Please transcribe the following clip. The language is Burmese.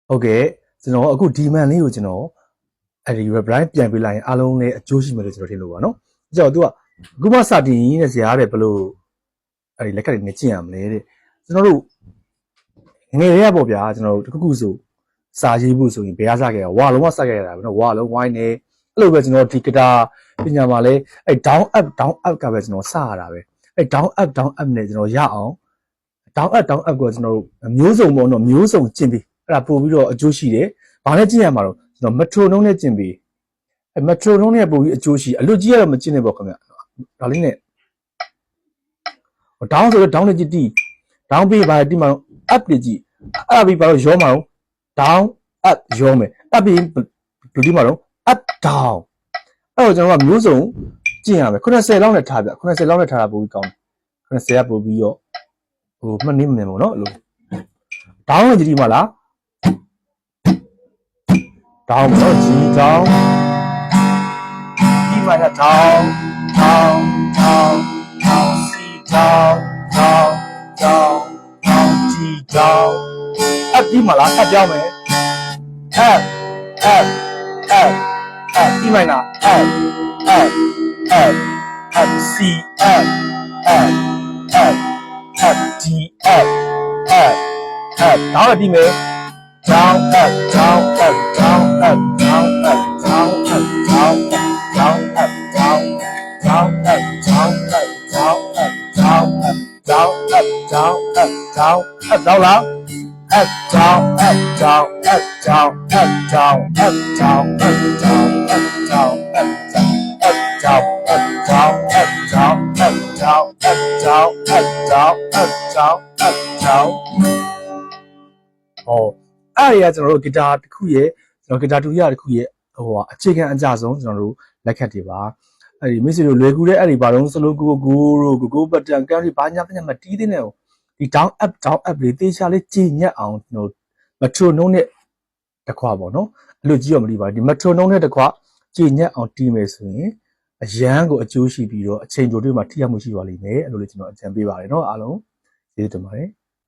ဟုတ်ကဲ့ကျွန်တော်အခုဒီမန်လေးကိုကျွန်တော်အဲ့ဒီ reply ပြန်ပေးလိုက်ရင်အားလုံးလည်းအကျိုးရှိမယ်လို့ကျွန်တော်ထင်လို့ပါနော်။ကြောက်သူကအခုမှစတင်ရင်းနဲ့ဇာတ်တဲ့ဘလို့အဲ့ဒီလက်ကတွေနဲ့ကျင့်ရမလဲတဲ့ကျွန်တော်တို့ငယ်ရဲပေါ့ဗျာကျွန်တော်တို့တခုခုဆိုစာရေးဖို့ဆိုရင်ဘယ်အားစခဲ့ရဝါလုံးဝစခဲ့ရတာပဲနော်ဝါလုံးဝိုင်းနေအဲ့လိုပဲကျွန်တော်ဒီဂီတာပညာမှာလဲအဲ့ down up ကပဲကျွန်တော်စရတာပဲအဲ့ down up နဲ့ကျွန်တော်ရအောင် down up ကိုကျွန်တော်တို့မျိုးစုံပေါ့နော်မျိုးစုံကျင့်ပြီးအဲ့ဒါပို့ပြီးတော့အကျိုးရှိတယ်ဘာနဲ့ကျင့်ရမှာတော့ကျွန်တော် metronome နဲ့ကျင့်ပြီးအဲ့ metronome နဲ့ပို့ပြီးအကျိုးရှိအလွတ်ကြီးကတော့မကျင့်နဲ့ပေါ့ခင်ဗျဒါလေးနဲ့ down ဆိုတော့ down နဲ့ကြည့်တီး down ပြီးပါတီးမှာ up တွေကြည့် up ပြီးပါတော့ရောမှာတော့ down up ရောမယ် up ပြီးဘယ်ဒီမှာတော့ up down အဲ့တော့ကျွန်တော်ကမျိုးစုံကျင့်ရမယ်90လောက်နဲ့ထားပြ90လောက်နဲ့ထားတာပို့ပြီးကောင်းတယ်90ကပို့ပြီးတော့ဟိုမှတ်နေမနေဘူးเนาะအဲ့လို down နဲ့ကြည့်ဒီမှာလား down တော့ G down ဒီမှာက down down down down C down down down down G down up ဒီမှာလား up ပြောင်းမယ် up up up up ဒီမှာလား up up up up C up up up up D up up up တော့ဒီမယ် down up down up down up down up down up down up down up down down up down up down up down up down up down up down up downလား up down up down up down up down up down up down up down up down up down up down up down up down up down up down up down ဟောအဲ့ဒီကကျွန်တော်တို့ဂီတာတစ်ခုရဲ့ကျွန်တော်ဂီတာတူရတစ်ခုရဲ့ဟိုအခြေခံအကြဆုံးကျွန်တော်တို့လက်ခတ်တွေပါအဲ့ဒီမိတ်ဆွေတို့လွယ်ကူတဲ့အဲ့ဒီဘာလုံးစလုံးကိုဘတ်တန်ကန်ဒီဘာညာမတီးသေးနဲ့ဒီ down up တွေတေချာလေးကြည်ညက်အောင်ကျွန်တော် metronome နဲ့တခွပေါ့နော်အဲ့လိုကြည့်ရမလို့ပါဒီ metronome နဲ့တခွကြည်ညက်အောင်တီးမယ်ဆိုရင်အရန်ကိုအကျိုးရှိပြီးတော့အချိန်ကြိုတွေမှာထိရမှုရှိပါလိမ့်မယ်အဲ့လိုလေးကျွန်တော်အကြံပေးပါတယ်နော်အားလုံးကျေးဇူးတင်ပါတယ်